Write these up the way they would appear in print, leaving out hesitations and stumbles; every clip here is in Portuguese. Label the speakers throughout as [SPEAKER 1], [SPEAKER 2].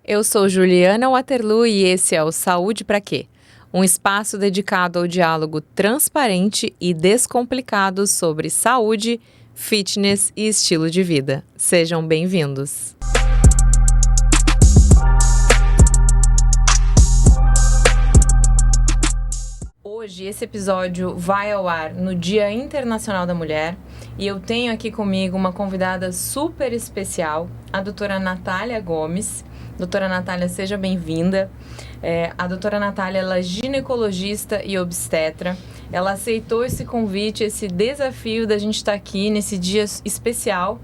[SPEAKER 1] Eu sou Juliana Waterloo e esse é o Saúde Pra Quê? Um espaço dedicado ao diálogo transparente e descomplicado sobre saúde, fitness e estilo de vida. Sejam bem-vindos! Hoje esse episódio vai ao ar no Dia Internacional da Mulher e eu tenho aqui comigo uma convidada super especial, a doutora Natália Gomes. Doutora Natália, seja bem-vinda. A doutora Natália, ela é ginecologista e obstetra. Ela aceitou esse convite, esse desafio da gente estar aqui nesse dia especial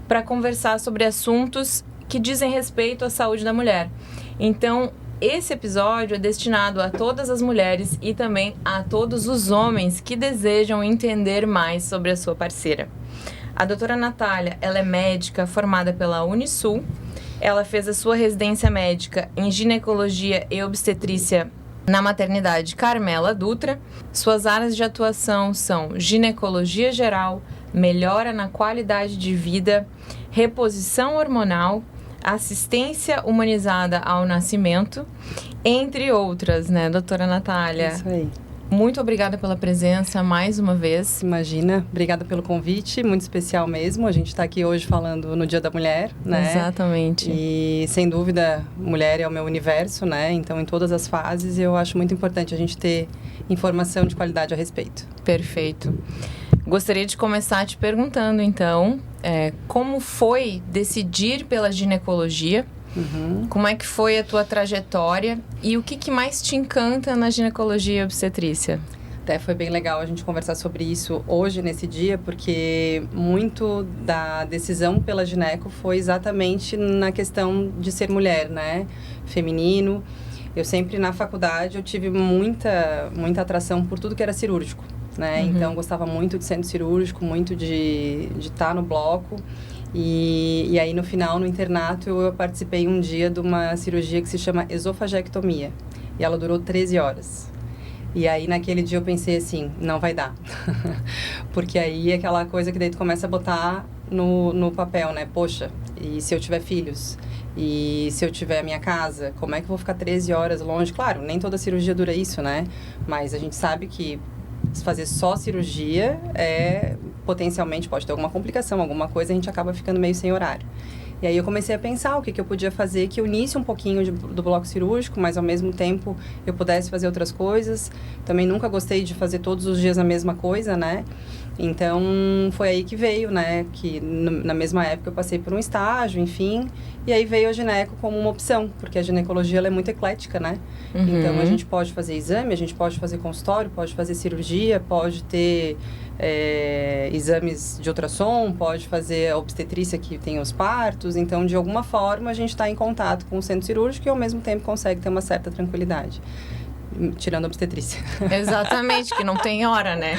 [SPEAKER 1] para conversar sobre assuntos que dizem respeito à saúde da mulher. Então, esse episódio é destinado a todas as mulheres e também a todos os homens que desejam entender mais sobre a sua parceira. A doutora Natália, ela é médica formada pela Unisul. Ela fez a sua residência médica em ginecologia e obstetrícia na maternidade Carmela Dutra. Suas áreas de atuação são ginecologia geral, melhora na qualidade de vida, reposição hormonal, assistência humanizada ao nascimento, entre outras, né, doutora Natália?
[SPEAKER 2] Isso aí.
[SPEAKER 1] Muito obrigada pela presença mais uma vez.
[SPEAKER 2] Imagina, obrigada pelo convite, muito especial mesmo. A gente está aqui hoje falando no Dia da Mulher, né?
[SPEAKER 1] Exatamente.
[SPEAKER 2] E, sem dúvida, mulher é o meu universo, né? Então, em todas as fases, eu acho muito importante a gente ter informação de qualidade a respeito.
[SPEAKER 1] Perfeito. Gostaria de começar te perguntando, então, como foi decidir pela ginecologia?
[SPEAKER 2] Uhum.
[SPEAKER 1] Como é que foi a tua trajetória e o que mais te encanta na ginecologia e obstetrícia?
[SPEAKER 2] Até foi bem legal a gente conversar sobre isso hoje, nesse dia, porque muito da decisão pela gineco foi exatamente na questão de ser mulher, né? Feminino. Eu sempre, na faculdade, eu tive muita atração por tudo que era cirúrgico, né?
[SPEAKER 1] Uhum.
[SPEAKER 2] Então, eu gostava muito de centro cirúrgico, muito de estar no bloco. E aí, no final, no internato, eu participei um dia de uma cirurgia que se chama esofagectomia. E ela durou 13 horas. E aí, naquele dia, eu pensei assim, não vai dar. Porque aí é aquela coisa que daí tu começa a botar no papel, né? Poxa, e se eu tiver filhos? E se eu tiver a minha casa? Como é que eu vou ficar 13 horas longe? Claro, nem toda cirurgia dura isso, né? Mas a gente sabe que fazer só cirurgia potencialmente pode ter alguma complicação, alguma coisa, a gente acaba ficando meio sem horário. E aí eu comecei a pensar o que eu podia fazer que unisse um pouquinho do bloco cirúrgico, mas ao mesmo tempo eu pudesse fazer outras coisas. Também nunca gostei de fazer todos os dias a mesma coisa, né? Então, foi aí que veio, né? Que na mesma época eu passei por um estágio, enfim. E aí veio a gineco como uma opção, porque a ginecologia ela é muito eclética, né?
[SPEAKER 1] Uhum.
[SPEAKER 2] Então, a gente pode fazer exame, a gente pode fazer consultório, pode fazer cirurgia, pode ter exames de ultrassom, pode fazer a obstetrícia que tem os partos. Então, de alguma forma, a gente está em contato com o centro cirúrgico e ao mesmo tempo consegue ter uma certa tranquilidade. Tirando a obstetrícia.
[SPEAKER 1] Exatamente, que não tem hora, né?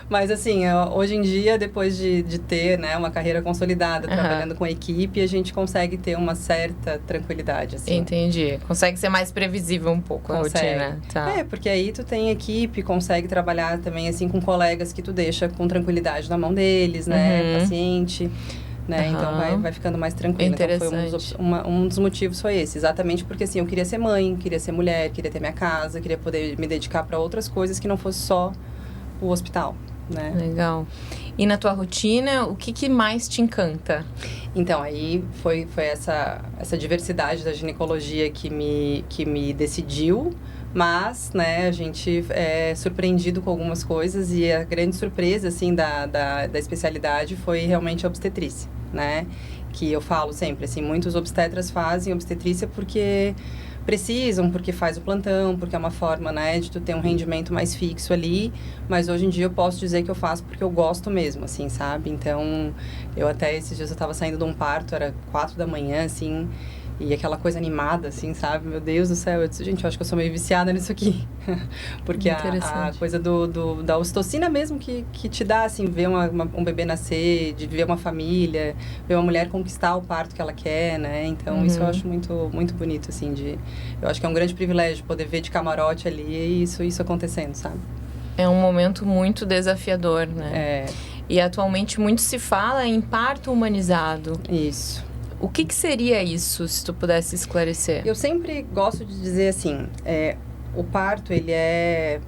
[SPEAKER 2] Mas assim, hoje em dia, depois de ter, né, uma carreira consolidada, trabalhando com equipe, a gente consegue ter uma certa tranquilidade, assim.
[SPEAKER 1] Entendi. Consegue ser mais previsível um pouco a rotina. Tá.
[SPEAKER 2] Porque aí tu tem equipe, consegue trabalhar também, assim, com colegas que tu deixa com tranquilidade na mão deles, né, paciente. Né?
[SPEAKER 1] Uhum.
[SPEAKER 2] Então, vai ficando mais tranquilo.
[SPEAKER 1] Interessante.
[SPEAKER 2] Então, um dos motivos foi esse. Exatamente porque, assim, eu queria ser mãe, queria ser mulher, queria ter minha casa, queria poder me dedicar para outras coisas que não fosse só o hospital, né?
[SPEAKER 1] Legal. E na tua rotina, o que mais te encanta?
[SPEAKER 2] Então, aí foi essa diversidade da ginecologia que me decidiu. Mas, né, a gente é surpreendido com algumas coisas e a grande surpresa, assim, da especialidade foi realmente a obstetrícia, né? Que eu falo sempre, assim, muitos obstetras fazem obstetrícia porque precisam, porque faz o plantão, porque é uma forma, né, de tu ter um rendimento mais fixo ali. Mas hoje em dia eu posso dizer que eu faço porque eu gosto mesmo, assim, sabe? Então, eu até esses dias eu tava saindo de um parto, era 4 da manhã, assim... E aquela coisa animada, assim, sabe? Meu Deus do céu. Eu disse, gente, eu acho que eu sou meio viciada nisso aqui. Porque a coisa da ocitocina mesmo que te dá, assim, ver um bebê nascer, de ver uma família, ver uma mulher conquistar o parto que ela quer, né? Então, isso eu acho muito, muito bonito, assim, eu acho que é um grande privilégio poder ver de camarote ali e isso acontecendo, sabe?
[SPEAKER 1] É um momento muito desafiador, né?
[SPEAKER 2] É.
[SPEAKER 1] E atualmente muito se fala em parto humanizado.
[SPEAKER 2] Isso.
[SPEAKER 1] O que seria isso, se tu pudesse esclarecer?
[SPEAKER 2] Eu sempre gosto de dizer assim, o parto,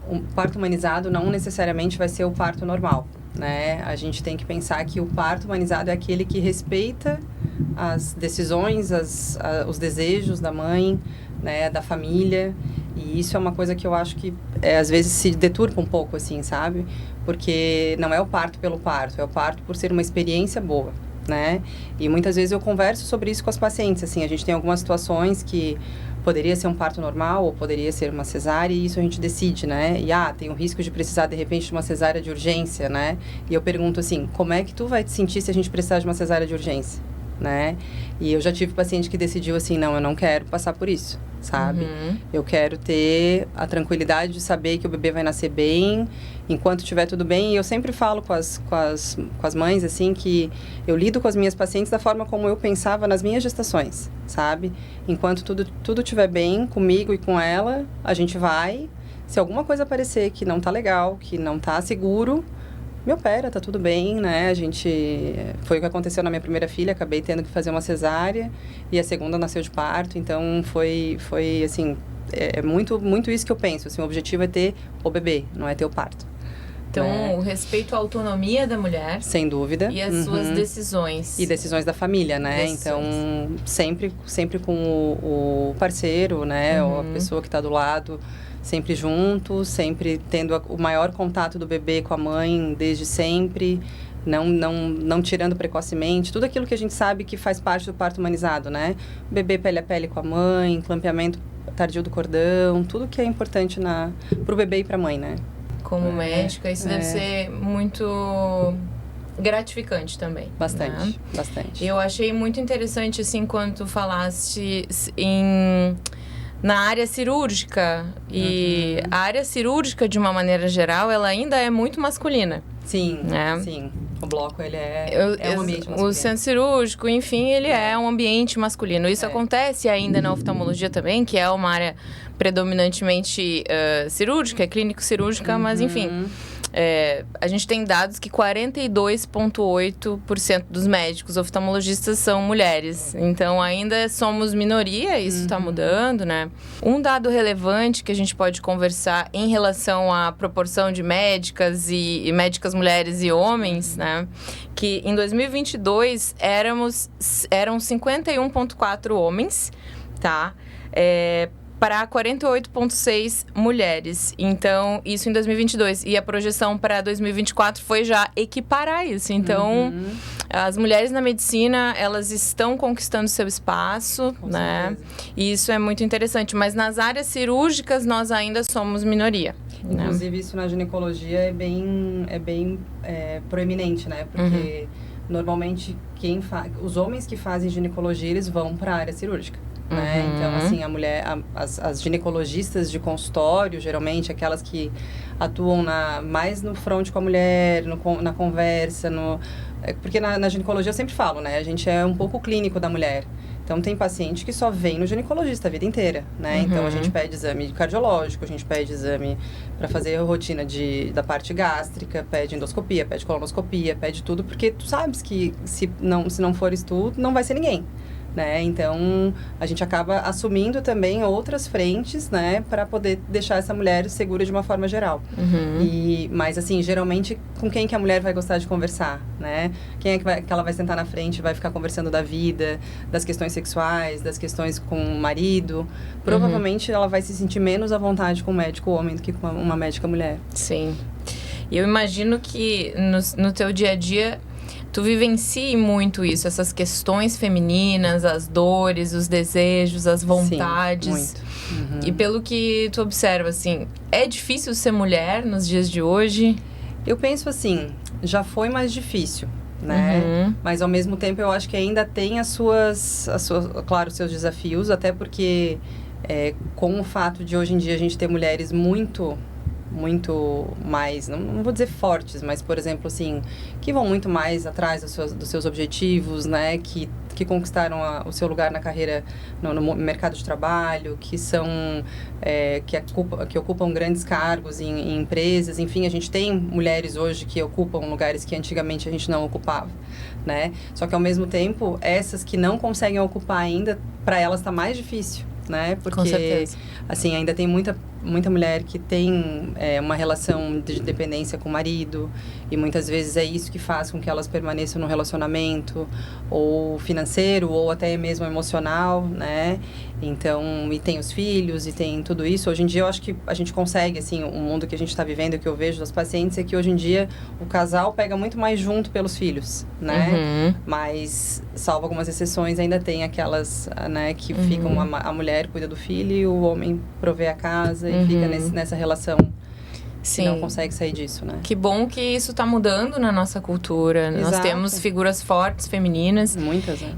[SPEAKER 2] um parto humanizado não necessariamente vai ser o parto normal, né? A gente tem que pensar que o parto humanizado é aquele que respeita as decisões, os desejos da mãe, né, da família. E isso é uma coisa que eu acho que às vezes se deturpa um pouco, assim, sabe? Porque não é o parto pelo parto, é o parto por ser uma experiência boa, né? E muitas vezes eu converso sobre isso com as pacientes, assim, a gente tem algumas situações que poderia ser um parto normal ou poderia ser uma cesárea, e isso a gente decide, né? E tem o risco de precisar de repente de uma cesárea de urgência, né? E eu pergunto assim, como é que tu vai te sentir se a gente precisar de uma cesárea de urgência, né? E eu já tive paciente que decidiu assim, não, eu não quero passar por isso, sabe? Eu quero ter a tranquilidade de saber que o bebê vai nascer bem, enquanto estiver tudo bem. E eu sempre falo com as mães, assim, que eu lido com as minhas pacientes da forma como eu pensava nas minhas gestações, sabe? Enquanto tudo estiver bem comigo e com ela, a gente vai. Se alguma coisa aparecer que não tá legal, que não tá seguro, me opera, tá tudo bem, né? Foi o que aconteceu na minha primeira filha, acabei tendo que fazer uma cesárea e a segunda nasceu de parto, então foi assim, muito isso que eu penso, assim, o objetivo é ter o bebê, não é ter o parto.
[SPEAKER 1] Então, o respeito à autonomia da mulher.
[SPEAKER 2] Sem dúvida.
[SPEAKER 1] E as suas decisões.
[SPEAKER 2] E decisões da família, né? Então, sempre com o parceiro, né? Ou a pessoa que está do lado, sempre junto, sempre tendo o maior contato do bebê com a mãe desde sempre, não tirando precocemente, tudo aquilo que a gente sabe que faz parte do parto humanizado, né? Bebê pele a pele com a mãe, clampeamento tardio do cordão, tudo que é importante pro bebê e pra mãe, né?
[SPEAKER 1] Como médica, isso deve ser muito gratificante também.
[SPEAKER 2] Bastante,
[SPEAKER 1] né?
[SPEAKER 2] Bastante.
[SPEAKER 1] Eu achei muito interessante, assim, quando tu falaste na área cirúrgica. E a área cirúrgica, de uma maneira geral, ela ainda é muito masculina.
[SPEAKER 2] Sim,
[SPEAKER 1] né?
[SPEAKER 2] Sim. O bloco, ele um ambiente masculino.
[SPEAKER 1] O centro cirúrgico, enfim, ele é um ambiente masculino. Isso acontece ainda na oftalmologia também, que é uma área predominantemente cirúrgica, clínico-cirúrgica, mas enfim... a gente tem dados que 42,8% dos médicos oftalmologistas são mulheres. Então, ainda somos minoria, isso está mudando, né? Um dado relevante que a gente pode conversar em relação à proporção de médicas e médicas mulheres e homens, né? Que em 2022 eram 51,4 homens, tá? Para 48,6 mulheres. Então, isso em 2022. E a projeção para 2024 foi já equiparar isso. Então, as mulheres na medicina, elas estão conquistando seu espaço,
[SPEAKER 2] Com
[SPEAKER 1] né?
[SPEAKER 2] certeza.
[SPEAKER 1] E isso é muito interessante. Mas nas áreas cirúrgicas, nós ainda somos minoria.
[SPEAKER 2] Inclusive, isso na ginecologia é bem proeminente, né? Porque, normalmente, os homens que fazem ginecologia, eles vão para a área cirúrgica. Né? Então, assim, as ginecologistas de consultório, geralmente, aquelas que atuam mais no front com a mulher, na conversa, porque na ginecologia eu sempre falo, né? A gente é um pouco clínico da mulher. Então, tem paciente que só vem no ginecologista a vida inteira, né? Então, a gente pede exame cardiológico, a gente pede exame para fazer a rotina da parte gástrica, pede endoscopia, pede colonoscopia, pede tudo, porque tu sabes que se não fores tu, não vai ser ninguém. Né? Então, a gente acaba assumindo também outras frentes, né? Para poder deixar essa mulher segura de uma forma geral. Mas, assim, geralmente, com quem que a mulher vai gostar de conversar, né? Quem é que ela vai sentar na frente e vai ficar conversando da vida, das questões sexuais, das questões com o marido. Provavelmente, ela vai se sentir menos à vontade com um médico homem do que com uma médica mulher.
[SPEAKER 1] Sim. E eu imagino que no teu dia a dia... Tu vivencie muito isso, essas questões femininas, as dores, os desejos, as vontades.
[SPEAKER 2] Sim, muito.
[SPEAKER 1] E pelo que tu observa, assim, é difícil ser mulher nos dias de hoje?
[SPEAKER 2] Eu penso assim, já foi mais difícil, né? Mas ao mesmo tempo eu acho que ainda tem claro, os seus desafios, até porque com o fato de hoje em dia a gente ter mulheres muito muito mais, não vou dizer fortes, mas, por exemplo, assim, que vão muito mais atrás dos seus objetivos, né? Que conquistaram o seu lugar na carreira, no mercado de trabalho, que são, que ocupam grandes cargos em empresas. Enfim, a gente tem mulheres hoje que ocupam lugares que antigamente a gente não ocupava, né? Só que, ao mesmo tempo, essas que não conseguem ocupar ainda, para elas está mais difícil, né? Porque,
[SPEAKER 1] com certeza,
[SPEAKER 2] assim, ainda tem muita mulher que tem uma relação de dependência com o marido, e muitas vezes é isso que faz com que elas permaneçam no relacionamento, ou financeiro, ou até mesmo emocional, né? Então, e tem os filhos, e tem tudo isso. Hoje em dia, eu acho que a gente consegue, assim, o mundo que a gente está vivendo, que eu vejo das pacientes, é que hoje em dia o casal pega muito mais junto pelos filhos, né? Mas, salvo algumas exceções, ainda tem aquelas, né, que ficam, a mulher cuida do filho e o homem provê a casa e fica nessa relação. Sim. Não consegue sair disso, né?
[SPEAKER 1] Que bom que isso está mudando na nossa cultura.
[SPEAKER 2] Exato.
[SPEAKER 1] Nós temos figuras fortes, femininas.
[SPEAKER 2] Muitas, né?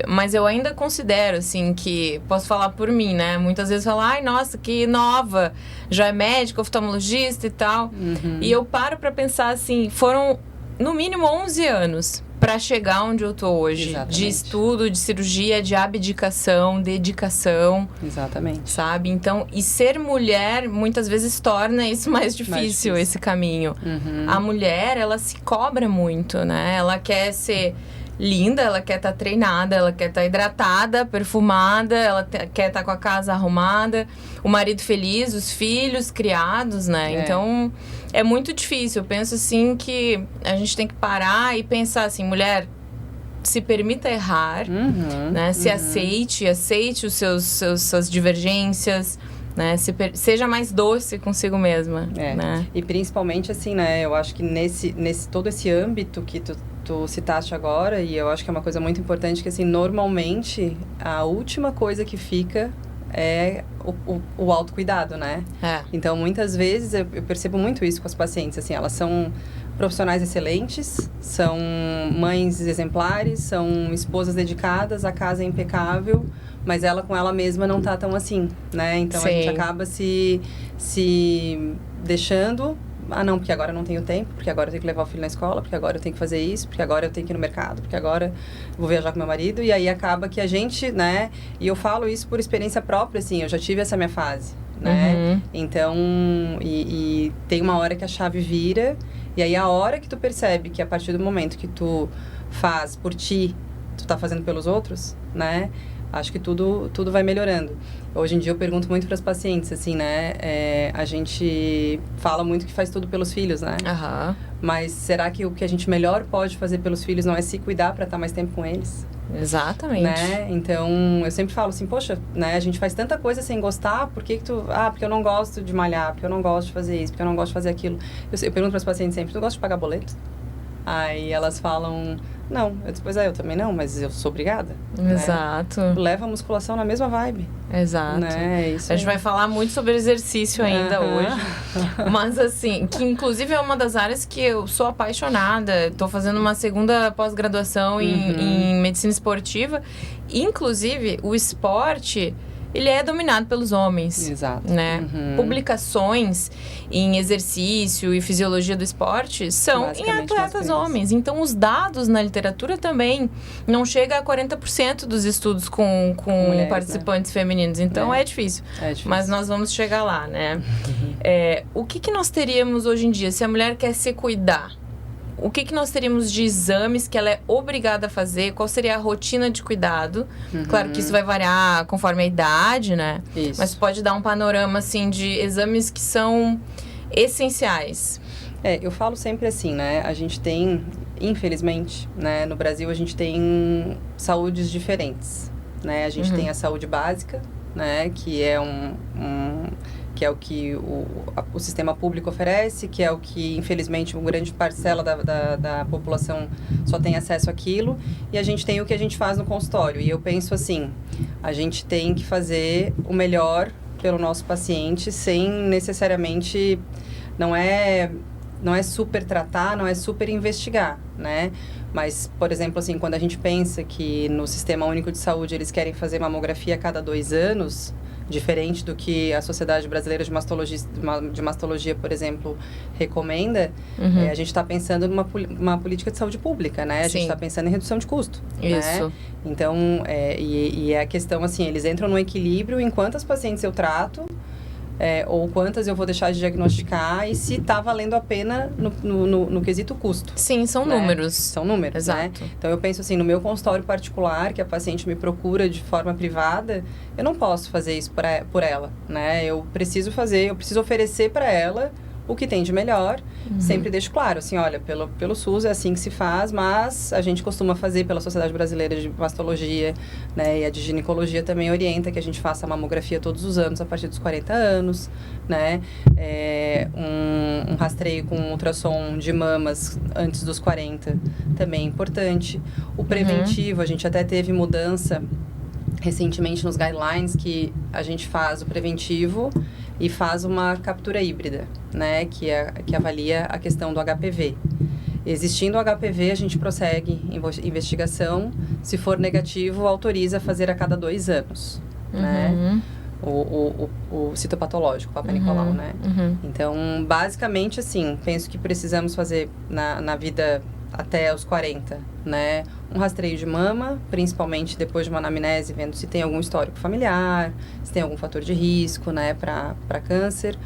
[SPEAKER 1] Mas eu ainda considero, assim, que... Posso falar por mim, né? Muitas vezes falo, ai, nossa, que nova. Já é médica, oftalmologista e tal. E eu paro para pensar, assim, foram no mínimo 11 anos para chegar onde eu tô hoje.
[SPEAKER 2] Exatamente.
[SPEAKER 1] De estudo, de cirurgia, de abdicação, dedicação.
[SPEAKER 2] Exatamente.
[SPEAKER 1] Sabe? Então, e ser mulher, muitas vezes, torna isso mais difícil. Esse caminho. A mulher, ela se cobra muito, né? Ela quer ser linda, ela quer estar treinada, ela quer estar hidratada, perfumada, ela quer estar com a casa arrumada, o marido feliz, os filhos criados, né? Então, é muito difícil. Eu penso, assim, que a gente tem que parar e pensar assim, mulher, se permita errar, né? Se aceite os suas divergências, né? Seja mais doce consigo mesma, né?
[SPEAKER 2] E principalmente, assim, né? Eu acho que nesse todo esse âmbito que tu citaste agora, e eu acho que é uma coisa muito importante, que, assim, normalmente, a última coisa que fica é o autocuidado, né? Então, muitas vezes, eu percebo muito isso com as pacientes, assim, elas são profissionais excelentes, são mães exemplares, são esposas dedicadas, a casa é impecável, mas ela com ela mesma não tá tão assim, né? Então, a gente acaba se deixando... Ah, não, porque agora eu não tenho tempo, porque agora eu tenho que levar o filho na escola, porque agora eu tenho que fazer isso, porque agora eu tenho que ir no mercado, porque agora eu vou viajar com meu marido. E aí acaba que a gente, né... E eu falo isso por experiência própria, assim, eu já tive essa minha fase, né? Então, e tem uma hora que a chave vira, e aí a hora que tu percebe que a partir do momento que tu faz por ti, tu tá fazendo pelos outros, né? Acho que tudo vai melhorando. Hoje em dia eu pergunto muito para as pacientes, assim, né? A gente fala muito que faz tudo pelos filhos, né? Mas será que o que a gente melhor pode fazer pelos filhos não é se cuidar para estar mais tempo com eles?
[SPEAKER 1] Exatamente.
[SPEAKER 2] Né? Então, eu sempre falo assim, poxa, né? A gente faz tanta coisa sem gostar, por que tu... Ah, porque eu não gosto de malhar, porque eu não gosto de fazer isso, porque eu não gosto de fazer aquilo. Eu pergunto para as pacientes sempre, tu gosta de pagar boleto? Aí elas falam... Não, eu disse, pois eu também não, mas eu sou obrigada.
[SPEAKER 1] Exato.
[SPEAKER 2] Né? Leva a musculação na mesma vibe.
[SPEAKER 1] Exato.
[SPEAKER 2] Né? Isso
[SPEAKER 1] a gente vai falar muito sobre exercício ainda hoje. Mas assim, que inclusive é uma das áreas que eu sou apaixonada. Estou fazendo uma segunda pós-graduação em medicina esportiva. Inclusive, o esporte... ele é dominado pelos homens.
[SPEAKER 2] Exato.
[SPEAKER 1] Né? Publicações em exercício e fisiologia do esporte são em atletas homens. Então, os dados na literatura também não chega a 40% dos estudos com mulheres, participantes, né? Femininos. Então, é difícil. Mas nós vamos chegar lá, né? O que nós teríamos hoje em dia se a mulher quer se cuidar? O que nós teríamos de exames que ela é obrigada a fazer? Qual seria a rotina de cuidado? Claro que isso vai variar conforme a idade, né?
[SPEAKER 2] Isso.
[SPEAKER 1] Mas pode dar um panorama, assim, de exames que são essenciais.
[SPEAKER 2] Eu falo sempre assim, né? A gente tem, infelizmente, né? No Brasil, a gente tem saúdes diferentes, né? A gente tem a saúde básica, né? Que é que é o que o sistema público oferece, que é o que, infelizmente, uma grande parcela da população só tem acesso àquilo. E a gente tem o que a gente faz no consultório. E eu penso assim, a gente tem que fazer o melhor pelo nosso paciente, sem necessariamente... Não é super tratar, não é super investigar, né? Mas, por exemplo, assim, quando a gente pensa que no Sistema Único de Saúde eles querem fazer mamografia a cada 2 anos... diferente do que a Sociedade Brasileira de Mastologia, por exemplo, recomenda, a gente está pensando numa política de saúde pública, né? A gente está pensando em redução de custo.
[SPEAKER 1] Isso.
[SPEAKER 2] Né? Então, e é a questão, assim, eles entram no equilíbrio em quantas pacientes eu trato, ou quantas eu vou deixar de diagnosticar e se está valendo a pena no quesito custo.
[SPEAKER 1] Sim, são números.
[SPEAKER 2] São números,
[SPEAKER 1] exato.
[SPEAKER 2] Né? Então, eu penso assim, no meu consultório particular, que a paciente me procura de forma privada, eu não posso fazer isso por ela, né? Eu preciso oferecer para ela o que tem de melhor. Sempre deixo claro, assim, olha, pelo SUS é assim que se faz, mas a gente costuma fazer pela Sociedade Brasileira de Mastologia, né, e a de ginecologia também orienta que a gente faça a mamografia todos os anos, a partir dos 40 anos, né, um rastreio com ultrassom de mamas antes dos 40 também é importante. O preventivo, a gente até teve mudança recentemente nos guidelines que a gente faz o preventivo e faz uma captura híbrida, né, que avalia a questão do HPV. Existindo o HPV, a gente prossegue investigação. Se for negativo, autoriza fazer a cada 2 anos, né? O citopatológico, o Papa Nicolau, né? Então, basicamente, assim, penso que precisamos fazer na vida até os 40, né? Um rastreio de mama, principalmente depois de uma anamnese, vendo se tem algum histórico familiar, se tem algum fator de risco, né, para câncer.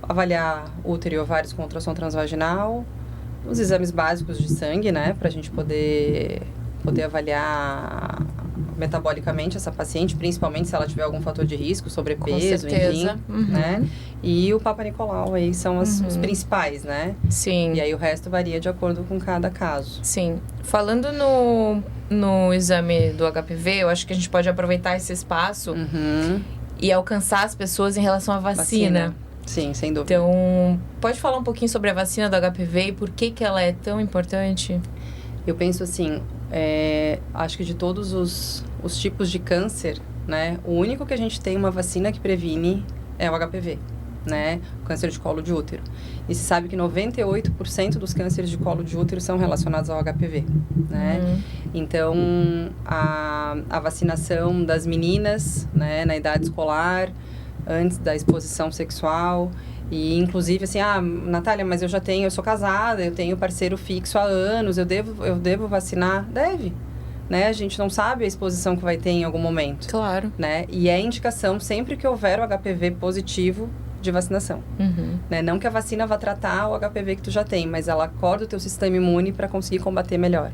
[SPEAKER 2] Avaliar útero e ovários com ultrassom transvaginal. Os exames básicos de sangue, né, para a gente poder avaliar metabolicamente essa paciente, principalmente se ela tiver algum fator de risco, sobrepeso, enfim, né? E o Papa Nicolau aí são os principais, né?
[SPEAKER 1] Sim.
[SPEAKER 2] E aí o resto varia de acordo com cada caso.
[SPEAKER 1] Sim. Falando no exame do HPV, eu acho que a gente pode aproveitar esse espaço e alcançar as pessoas em relação à vacina.
[SPEAKER 2] Sim, sem dúvida.
[SPEAKER 1] Então, pode falar um pouquinho sobre a vacina do HPV e por que ela é tão importante?
[SPEAKER 2] Eu penso assim, acho que de todos os tipos de câncer, né, o único que a gente tem uma vacina que previne é o HPV, né, o câncer de colo de útero. E se sabe que 98% dos cânceres de colo de útero são relacionados ao HPV, né? Então, a vacinação das meninas, né, na idade escolar, antes da exposição sexual. E, inclusive, assim, Natália, mas eu sou casada, eu tenho parceiro fixo há anos, eu devo vacinar? Deve, né? A gente não sabe a exposição que vai ter em algum momento.
[SPEAKER 1] Claro.
[SPEAKER 2] Né? E é indicação, sempre que houver o HPV positivo, de vacinação. Né? Não que a vacina vá tratar o HPV que tu já tem, mas ela acorda o teu sistema imune para conseguir combater melhor.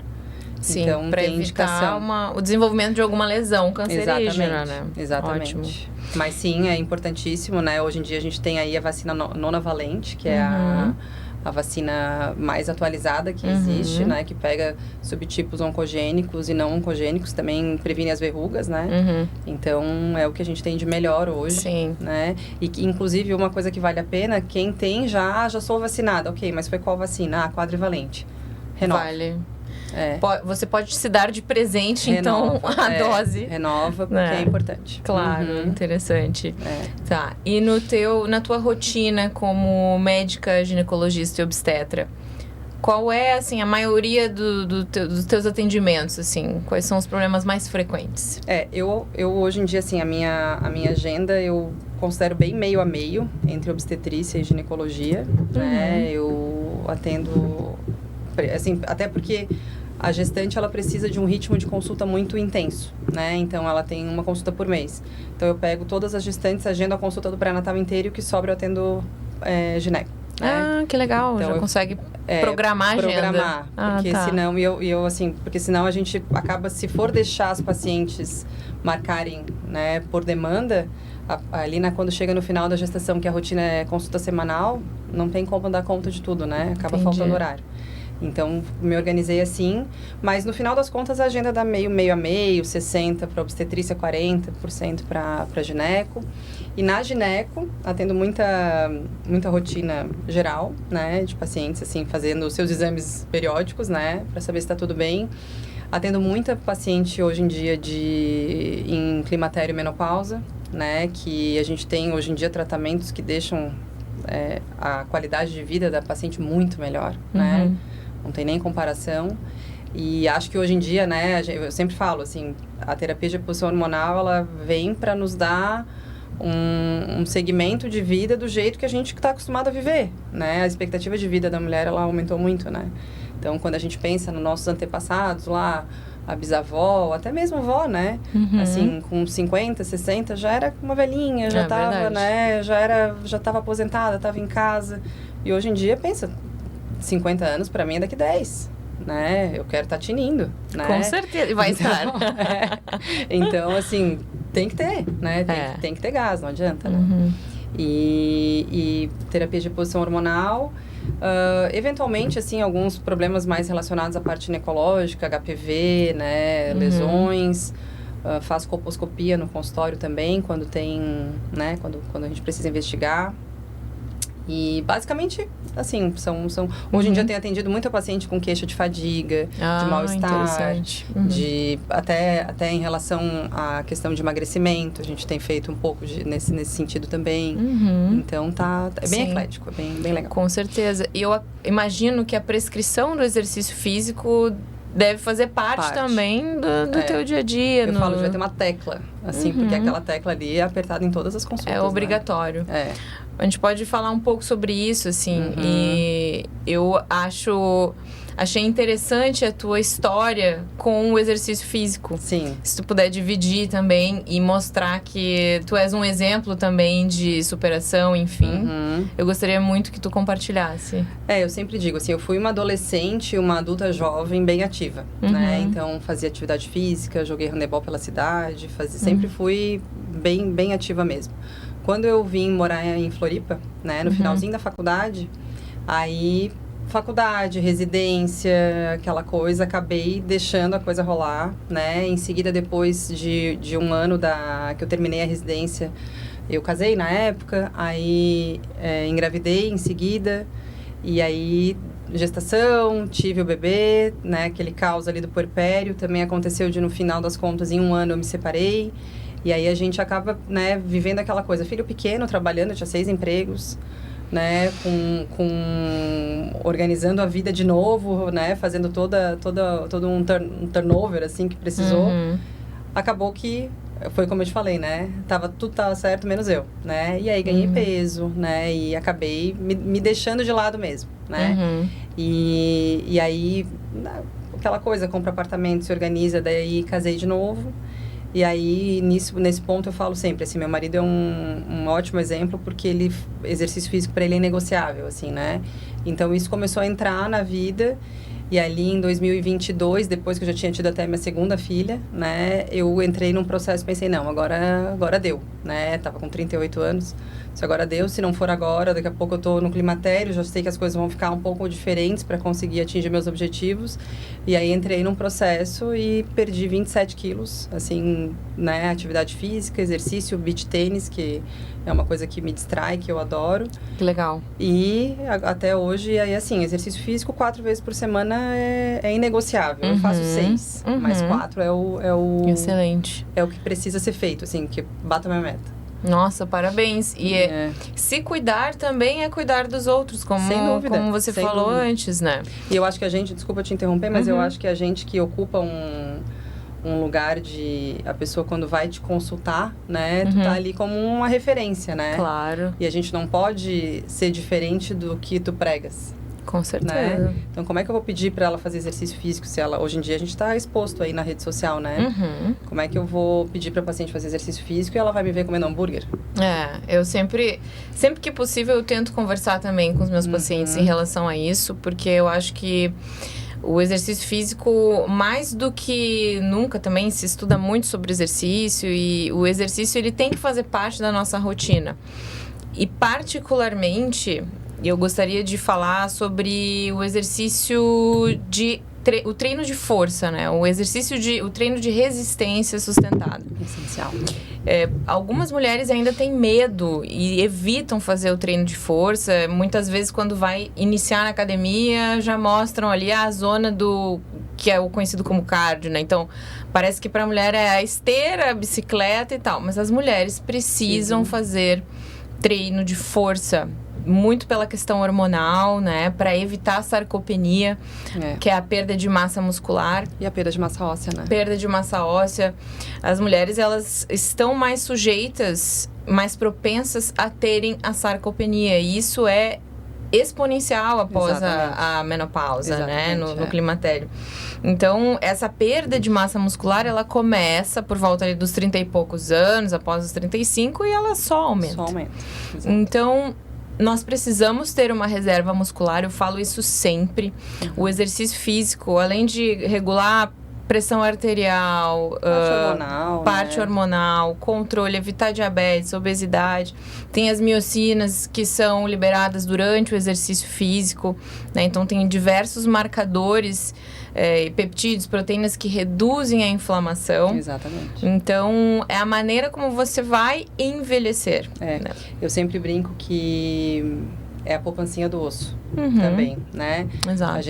[SPEAKER 1] Sim,
[SPEAKER 2] então,
[SPEAKER 1] para evitar o desenvolvimento de alguma lesão cancerígena, né?
[SPEAKER 2] Exatamente.
[SPEAKER 1] Ótimo.
[SPEAKER 2] Mas sim, é importantíssimo, né? Hoje em dia a gente tem aí a vacina nonavalente, que é a vacina mais atualizada que existe, né? Que pega subtipos oncogênicos e não oncogênicos, também previne as verrugas, né? Então, é o que a gente tem de melhor hoje.
[SPEAKER 1] Sim.
[SPEAKER 2] Né? E que, inclusive, uma coisa que vale a pena, quem tem já sou vacinada. Ok, mas foi qual vacina? Quadrivalente. Renova.
[SPEAKER 1] Vale. Você pode se dar de presente,
[SPEAKER 2] renova,
[SPEAKER 1] então, a dose.
[SPEAKER 2] Renova, porque é importante.
[SPEAKER 1] Claro, interessante. Tá. E na tua rotina como médica, ginecologista e obstetra, qual é, assim, a maioria dos teus atendimentos, assim? Quais são os problemas mais frequentes?
[SPEAKER 2] Eu hoje em dia, assim, a minha agenda, eu considero bem meio a meio entre obstetrícia e ginecologia, né? Eu atendo, assim, até porque a gestante, ela precisa de um ritmo de consulta muito intenso, né? Então, ela tem uma consulta por mês. Então, eu pego todas as gestantes, agendo a consulta do pré-natal inteiro e o que sobra eu atendo gineco. Né? Que
[SPEAKER 1] legal. Então, já consegue programar a agenda.
[SPEAKER 2] Programar, porque senão, porque senão a gente acaba, se for deixar as pacientes marcarem, né, por demanda, ali quando chega no final da gestação, que a rotina é consulta semanal, não tem como dar conta de tudo, né? Acaba faltando horário. Então, me organizei assim, mas no final das contas a agenda dá meio a meio, 60% para obstetrícia, 40% para gineco. E na gineco, atendo muita rotina geral, né, de pacientes, assim, fazendo os seus exames periódicos, né, para saber se está tudo bem. Atendo muita paciente hoje em dia em climatério e menopausa, né, que a gente tem hoje em dia tratamentos que deixam a qualidade de vida da paciente muito melhor, né. Não tem nem comparação. E acho que hoje em dia, né, eu sempre falo, assim, a terapia de reposição hormonal, ela vem para nos dar um segmento de vida do jeito que a gente está acostumado a viver, né? A expectativa de vida da mulher, ela aumentou muito, né? Então, quando a gente pensa nos nossos antepassados lá, a bisavó, até mesmo vó, né? Assim, com 50, 60, já era uma velhinha, já estava, né? Já estava aposentada, estava em casa. E hoje em dia, pensa, 50 anos para mim é daqui 10, né? Eu quero estar tinindo, né?
[SPEAKER 1] Com certeza, e vai estar.
[SPEAKER 2] Então, assim, tem que ter, né? Tem que ter gás, não adianta, né? E terapia de reposição hormonal... eventualmente, assim, alguns problemas mais relacionados à parte ginecológica, HPV, né, lesões. Faço colposcopia no consultório também, quando tem, né, quando a gente precisa investigar. E, basicamente, assim, hoje em dia eu tenho atendido muita paciente com queixa de fadiga, de mal-estar, de até em relação à questão de emagrecimento, a gente tem feito um pouco nesse sentido também. Então, é bem eclético, é bem legal.
[SPEAKER 1] Com certeza. E eu imagino que a prescrição do exercício físico deve fazer parte também do teu dia a dia.
[SPEAKER 2] Eu falo que vai ter uma tecla, assim, porque aquela tecla ali é apertada em todas as consultas.
[SPEAKER 1] É obrigatório.
[SPEAKER 2] Né?
[SPEAKER 1] A gente pode falar um pouco sobre isso, assim, e eu achei interessante a tua história com o exercício físico.
[SPEAKER 2] Sim.
[SPEAKER 1] Se tu puder dividir também e mostrar que tu és um exemplo também de superação, enfim. Eu gostaria muito que tu compartilhasse.
[SPEAKER 2] Eu sempre digo, assim, eu fui uma adolescente, uma adulta jovem bem ativa, né? Então, fazia atividade física, joguei handebol pela cidade, sempre fui bem ativa mesmo. Quando eu vim morar em Floripa, né, no finalzinho da faculdade, aí faculdade, residência, aquela coisa, acabei deixando a coisa rolar, né? Em seguida, depois de um ano que eu terminei a residência, eu casei na época, aí engravidei em seguida, e aí gestação, tive o bebê, né? Aquele caos ali do puerpério, também aconteceu no final das contas, em um ano eu me separei. E aí a gente acaba, né, vivendo aquela coisa, filho pequeno, trabalhando, eu tinha 6 empregos, né, organizando a vida de novo, né, fazendo todo um turnover, assim, que precisou. Acabou que, foi como eu te falei, né, tudo tava certo, menos eu, né, e aí ganhei peso, né, e acabei me deixando de lado mesmo, né, e aí, aquela coisa, compra apartamento, se organiza, daí casei de novo. E aí, nesse ponto, eu falo sempre, assim, meu marido é um ótimo exemplo, porque exercício físico para ele é inegociável, assim, né? Então, isso começou a entrar na vida, e ali em 2022, depois que eu já tinha tido até minha segunda filha, né? Eu entrei num processo e pensei, não, agora deu, né? Tava com 38 anos, se agora deu, se não for agora, daqui a pouco eu tô no climatério, já sei que as coisas vão ficar um pouco diferentes para conseguir atingir meus objetivos. E aí entrei num processo e perdi 27 quilos, assim, né? Atividade física, exercício, beach tênis, que é uma coisa que me distrai, que eu adoro.
[SPEAKER 1] Que legal.
[SPEAKER 2] E até hoje, aí assim, exercício físico 4 vezes por semana é inegociável. Eu faço 6, mas 4 é o...
[SPEAKER 1] Excelente.
[SPEAKER 2] É o que precisa ser feito, assim, que bata a minha meta.
[SPEAKER 1] Nossa, parabéns. E se cuidar também é cuidar dos outros, como você falou antes, né?
[SPEAKER 2] E eu acho que a gente, desculpa te interromper, mas eu acho que a gente que ocupa um lugar a pessoa quando vai te consultar, né? Tu tá ali como uma referência, né?
[SPEAKER 1] Claro.
[SPEAKER 2] E a gente não pode ser diferente do que tu pregas.
[SPEAKER 1] Com certeza.
[SPEAKER 2] Né? Então, como é que eu vou pedir para ela fazer exercício físico se ela... Hoje em dia, a gente está exposto aí na rede social, né? Como é que eu vou pedir para a paciente fazer exercício físico e ela vai me ver comendo hambúrguer?
[SPEAKER 1] Eu sempre que possível, eu tento conversar também com os meus pacientes em relação a isso, porque eu acho que o exercício físico, mais do que nunca também, se estuda muito sobre exercício, e o exercício, ele tem que fazer parte da nossa rotina. E, particularmente, eu gostaria de falar sobre o exercício o treino de força, né? O treino de resistência sustentada.
[SPEAKER 2] Essencial.
[SPEAKER 1] Algumas mulheres ainda têm medo e evitam fazer o treino de força. Muitas vezes, quando vai iniciar na academia, já mostram ali a zona que é o conhecido como cardio, né? Então, parece que para a mulher é a esteira, a bicicleta e tal. Mas as mulheres precisam fazer treino de força muito pela questão hormonal, né? Para evitar a sarcopenia, que é a perda de massa muscular.
[SPEAKER 2] E a perda de massa óssea, né?
[SPEAKER 1] Perda de massa óssea. As mulheres, elas estão mais sujeitas, mais propensas a terem a sarcopenia. E isso é exponencial após a menopausa, né? No climatério. Então, essa perda de massa muscular, ela começa por volta ali dos 30 e poucos anos, após os 35, e ela só aumenta.
[SPEAKER 2] Só aumenta. Exato.
[SPEAKER 1] Então, nós precisamos ter uma reserva muscular, eu falo isso sempre. O exercício físico, além de regular pressão arterial, parte hormonal, controle, evitar diabetes, obesidade. Tem as miocinas que são liberadas durante o exercício físico, né? Então, tem diversos marcadores, peptídeos, proteínas que reduzem a inflamação.
[SPEAKER 2] Exatamente.
[SPEAKER 1] Então, é a maneira como você vai envelhecer. Né?
[SPEAKER 2] Eu sempre brinco que é a poupancinha do osso também, né?
[SPEAKER 1] Exato.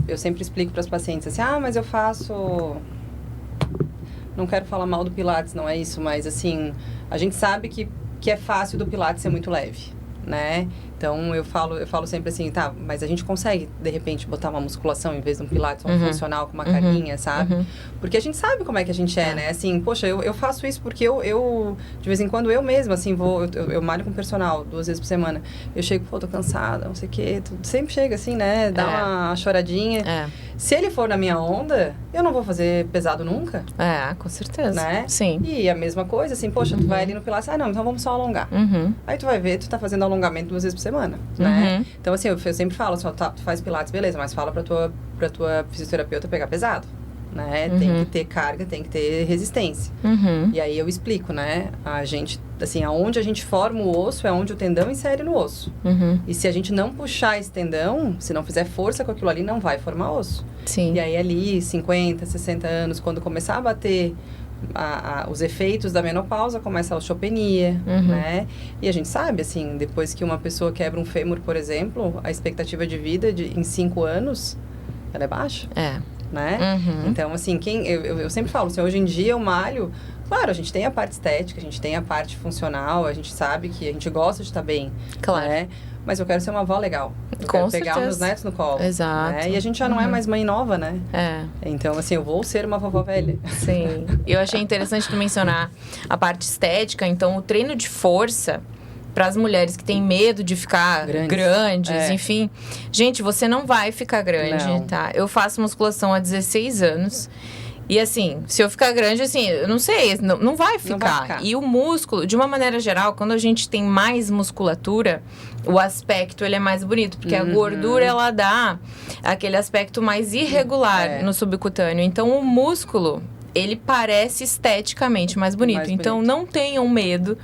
[SPEAKER 2] Eu sempre explico para as pacientes assim, mas eu faço... Não quero falar mal do Pilates, não é isso, mas assim, a gente sabe que é fácil do Pilates ser muito leve, né? Então, eu falo sempre assim, mas a gente consegue, de repente, botar uma musculação em vez de um Pilates, um funcional com uma carguinha, sabe? Porque a gente sabe como é que a gente é, né? Assim, poxa, eu faço isso porque eu de vez em quando, eu mesma, assim, eu malho com personal 2 vezes por semana. Eu chego, tô cansada, não sei o quê. Sempre chega assim, né? Dá uma choradinha. Se ele for na minha onda, eu não vou fazer pesado nunca.
[SPEAKER 1] Com certeza.
[SPEAKER 2] Né?
[SPEAKER 1] Sim.
[SPEAKER 2] E a mesma coisa, assim, poxa, tu vai ali no Pilates, não, então vamos só alongar. Aí tu vai ver, tu tá fazendo alongamento 2 vezes por semana, né? Então, assim, eu sempre falo, assim, tu faz Pilates, beleza, mas fala pra tua fisioterapeuta pegar pesado, né? Tem que ter carga, tem que ter resistência. E aí eu explico, né? A gente, assim, aonde a gente forma o osso é onde o tendão insere no osso. E se a gente não puxar esse tendão, se não fizer força com aquilo ali, não vai formar osso.
[SPEAKER 1] Sim.
[SPEAKER 2] E aí ali, 50, 60 anos, quando começar a bater os efeitos da menopausa, começa a osteopenia, né? E a gente sabe, assim, depois que uma pessoa quebra um fêmur, por exemplo, a expectativa de vida em 5 anos, ela é baixa. Né? Então, assim, eu sempre falo, assim, hoje em dia eu malho, claro, a gente tem a parte estética, a gente tem a parte funcional, a gente sabe que a gente gosta de estar bem,
[SPEAKER 1] claro,
[SPEAKER 2] né? Mas eu quero ser uma avó legal. Eu quero pegar meus netos no colo.
[SPEAKER 1] Exato.
[SPEAKER 2] Né? E a gente já não é mais mãe nova, né? Então, assim, eu vou ser uma vovó velha.
[SPEAKER 1] Sim. Eu achei interessante tu mencionar a parte estética. Então, o treino de força para as mulheres que têm medo de ficar grandes, enfim. Gente, você não vai ficar grande, tá? Eu faço musculação há 16 anos. E assim, se eu ficar grande, assim, eu não sei, não vai ficar. Não vai ficar. E o músculo, de uma maneira geral, quando a gente tem mais musculatura, o aspecto, ele é mais bonito. Porque a gordura, ela dá aquele aspecto mais irregular no subcutâneo. Então, o músculo, ele parece esteticamente mais bonito. Então, não tenham medo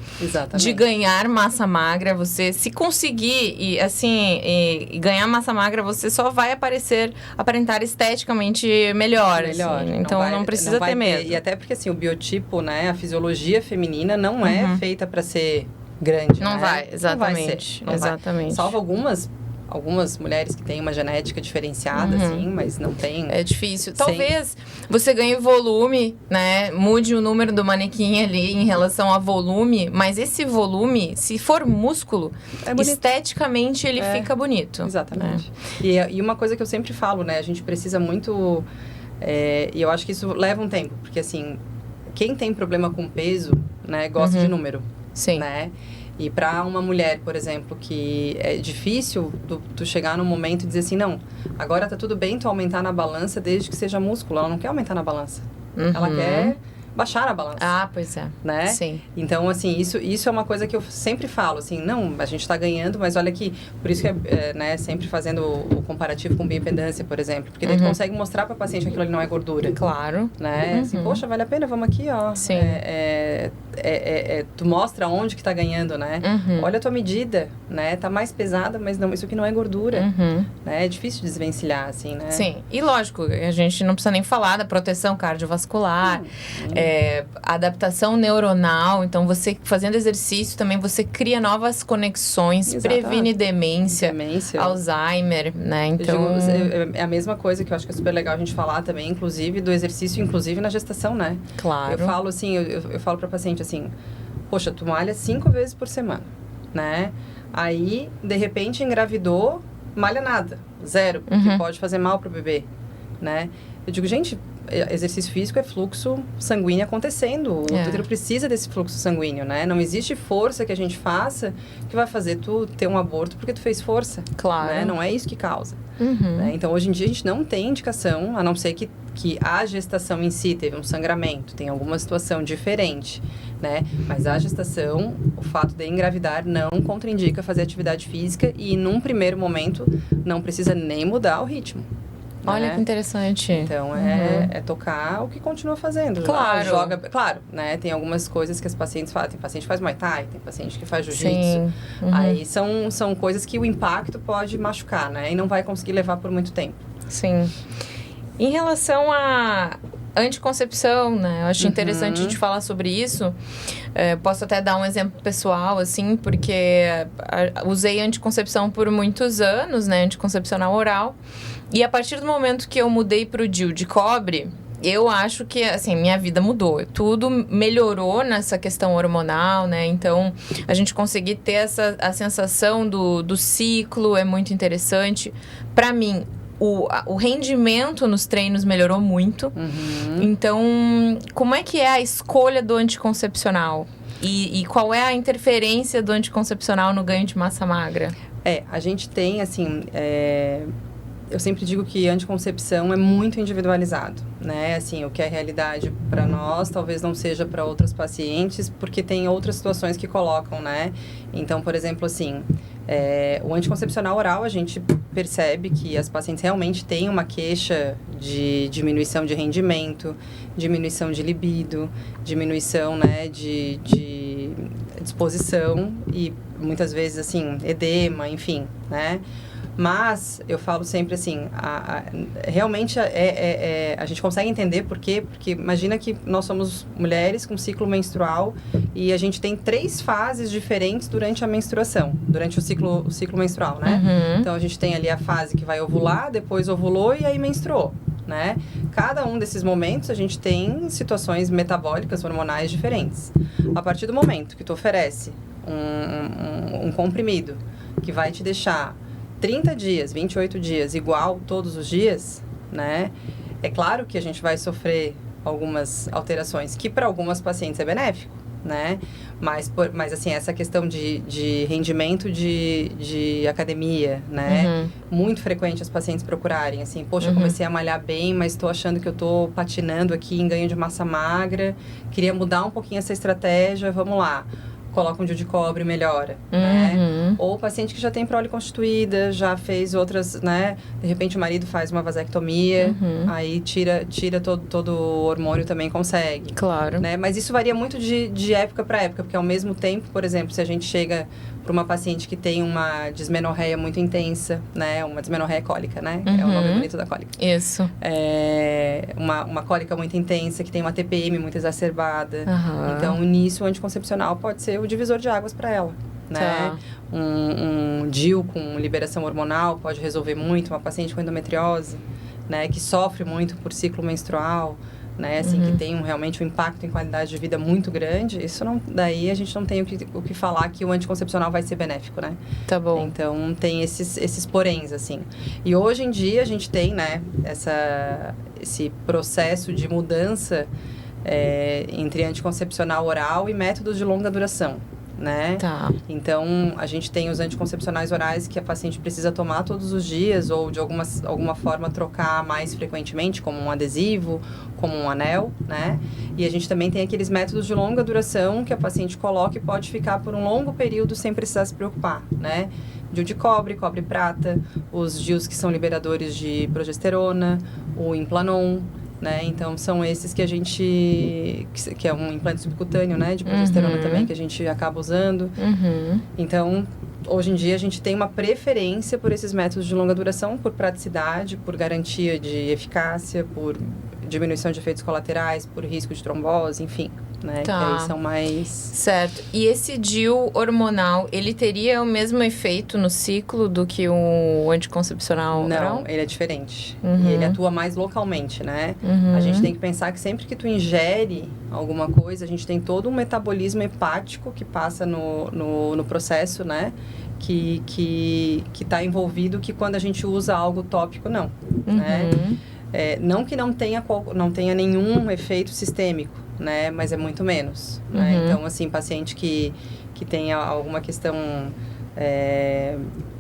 [SPEAKER 1] de ganhar massa magra. Você, se conseguir, e ganhar massa magra, você só vai aparentar esteticamente melhor. Assim. Então, não precisa ter medo.
[SPEAKER 2] E até porque, assim, o biotipo, né, a fisiologia feminina não é feita para ser grande,
[SPEAKER 1] Não vai, exatamente.
[SPEAKER 2] Não vai ser, exatamente. Salvo algumas mulheres que têm uma genética diferenciada, assim, mas não tem...
[SPEAKER 1] É difícil. Talvez você ganhe volume, né? Mude o número do manequim ali em relação a volume, mas esse volume, se for músculo, esteticamente ele fica bonito.
[SPEAKER 2] Exatamente. E uma coisa que eu sempre falo, né? A gente precisa muito... e eu acho que isso leva um tempo, porque, assim, quem tem problema com peso, né? Gosta de número.
[SPEAKER 1] Sim.
[SPEAKER 2] Né? E para uma mulher, por exemplo, que é difícil tu chegar num momento e dizer assim, não, agora tá tudo bem tu aumentar na balança desde que seja músculo. Ela não quer aumentar na balança. Ela quer baixar a balança.
[SPEAKER 1] Ah, pois é.
[SPEAKER 2] Né?
[SPEAKER 1] Sim.
[SPEAKER 2] Então, assim, isso é uma coisa que eu sempre falo, assim, não, a gente tá ganhando, mas olha que, por isso que né, sempre fazendo o comparativo com bioimpedância, por exemplo, porque daí tu consegue mostrar pra paciente que aquilo ali não é gordura.
[SPEAKER 1] Claro.
[SPEAKER 2] Né? Assim, poxa, vale a pena, vamos aqui, ó.
[SPEAKER 1] Sim.
[SPEAKER 2] Tu mostra onde que tá ganhando, né? Olha a tua medida, né? Tá mais pesada, mas não, isso aqui não é gordura. Né? É difícil desvencilhar, assim, né?
[SPEAKER 1] Sim. E lógico, a gente não precisa nem falar da proteção cardiovascular, adaptação neuronal. Então, você fazendo exercício também, você cria novas conexões, previne demência, Alzheimer, né? Então...
[SPEAKER 2] É a mesma coisa que eu acho que é super legal a gente falar também, inclusive, do exercício, inclusive na gestação, né?
[SPEAKER 1] Claro.
[SPEAKER 2] Eu falo assim, eu falo pra paciente assim, poxa, tu malha 5 vezes por semana. né? Aí, de repente, engravidou, malha nada, 0, porque pode fazer mal pro bebê, né? Eu digo, gente, exercício físico é fluxo sanguíneo acontecendo. O útero precisa desse fluxo sanguíneo, né? Não existe força que a gente faça que vai fazer tu ter um aborto porque tu fez força.
[SPEAKER 1] Claro.
[SPEAKER 2] Né? Não é isso que causa. Né? Então, hoje em dia, a gente não tem indicação, a não ser que a gestação em si teve um sangramento, tem alguma situação diferente, né? Mas a gestação, o fato de engravidar não contraindica fazer atividade física e, num primeiro momento, não precisa nem mudar o ritmo.
[SPEAKER 1] Olha,
[SPEAKER 2] né?
[SPEAKER 1] Que interessante.
[SPEAKER 2] Então, é tocar o que continua fazendo.
[SPEAKER 1] Claro.
[SPEAKER 2] Joga, claro, né? Tem algumas coisas que as pacientes fazem. Tem paciente que faz Muay Thai, tem paciente que faz Jiu-Jitsu. Aí são coisas que o impacto pode machucar, né? E não vai conseguir levar por muito tempo.
[SPEAKER 1] Sim. Em relação a anticoncepção, né? Eu acho interessante de falar sobre isso. Posso até dar um exemplo pessoal, assim, porque usei anticoncepção por muitos anos, né? Anticoncepcional oral. E a partir do momento que eu mudei pro DIU de cobre, eu acho que, assim, minha vida mudou. Tudo melhorou nessa questão hormonal, né? Então, a gente conseguir ter a sensação do ciclo é muito interessante. Pra mim, o rendimento nos treinos melhorou muito. Então, como é que é a escolha do anticoncepcional? E qual é a interferência do anticoncepcional no ganho de massa magra?
[SPEAKER 2] A gente tem, assim... Eu sempre digo que anticoncepção é muito individualizado, né? Assim, o que é realidade para nós, talvez não seja para outras pacientes, porque tem outras situações que colocam, né? Então, por exemplo, assim, o anticoncepcional oral, a gente percebe que as pacientes realmente têm uma queixa de diminuição de rendimento, diminuição de libido, diminuição, né, de disposição e muitas vezes, assim, edema, enfim, né? Mas eu falo sempre assim, realmente a gente consegue entender por quê? Porque imagina que nós somos mulheres com ciclo menstrual e a gente tem 3 fases diferentes durante a menstruação, durante o ciclo menstrual, né? Então a gente tem ali a fase que vai ovular, depois ovulou e aí menstruou, né? Cada um desses momentos a gente tem situações metabólicas, hormonais diferentes. A partir do momento que tu oferece um comprimido que vai te deixar 30 dias, 28 dias, igual todos os dias, né? É claro que a gente vai sofrer algumas alterações, que para algumas pacientes é benéfico, né? Mas assim, essa questão de rendimento de academia, né? Muito frequente as pacientes procurarem, assim, poxa, eu comecei a malhar bem, mas estou achando que eu estou patinando aqui em ganho de massa magra, queria mudar um pouquinho essa estratégia, vamos lá. Coloca um DIU de cobre, melhora, né? Ou o paciente que já tem prole constituída, já fez outras, né? De repente o marido faz uma vasectomia, aí tira todo o hormônio, também consegue.
[SPEAKER 1] Claro.
[SPEAKER 2] Né? Mas isso varia muito de época para época, porque ao mesmo tempo, por exemplo, se a gente chega para uma paciente que tem uma dismenorreia muito intensa, né? Uma dismenorreia cólica, né? É o nome bonito da cólica.
[SPEAKER 1] Isso.
[SPEAKER 2] Uma cólica muito intensa, que tem uma TPM muito exacerbada. Então, nisso, o anticoncepcional pode ser o divisor de águas para ela, né? Um DIU com liberação hormonal pode resolver muito. Uma paciente com endometriose, né? Que sofre muito por ciclo menstrual, né? Assim, que tem realmente um impacto em qualidade de vida muito grande. Isso não... Daí a gente não tem o que falar que o anticoncepcional vai ser benéfico, né?
[SPEAKER 1] Tá bom.
[SPEAKER 2] Então, tem esses poréns, assim. E hoje em dia a gente tem, né? Esse processo de mudança entre anticoncepcional oral e métodos de longa duração, né?
[SPEAKER 1] Tá.
[SPEAKER 2] Então, a gente tem os anticoncepcionais orais que a paciente precisa tomar todos os dias ou de alguma forma trocar mais frequentemente, como um adesivo, como um anel, né? E a gente também tem aqueles métodos de longa duração que a paciente coloca e pode ficar por um longo período sem precisar se preocupar, né? DIU de cobre, cobre prata, os DIUs que são liberadores de progesterona, o Implanon, né? Então, são esses que a gente... Que é um implante subcutâneo, né? De progesterona também, que a gente acaba usando. Então, hoje em dia, a gente tem uma preferência por esses métodos de longa duração, por praticidade, por garantia de eficácia, por diminuição de efeitos colaterais, por risco de trombose, enfim. né?
[SPEAKER 1] Tá.
[SPEAKER 2] Que aí são mais...
[SPEAKER 1] Certo. E esse DIU hormonal, ele teria o mesmo efeito no ciclo do que o anticoncepcional oral?
[SPEAKER 2] Não, ele é diferente. E ele atua mais localmente, né? A gente tem que pensar que sempre que tu ingere alguma coisa, a gente tem todo um metabolismo hepático que passa no processo, né? Que tá envolvido, que quando a gente usa algo tópico, não. Né? Não que não tenha nenhum efeito sistêmico, né? Mas é muito menos. Né? Então, assim, paciente que tenha alguma questão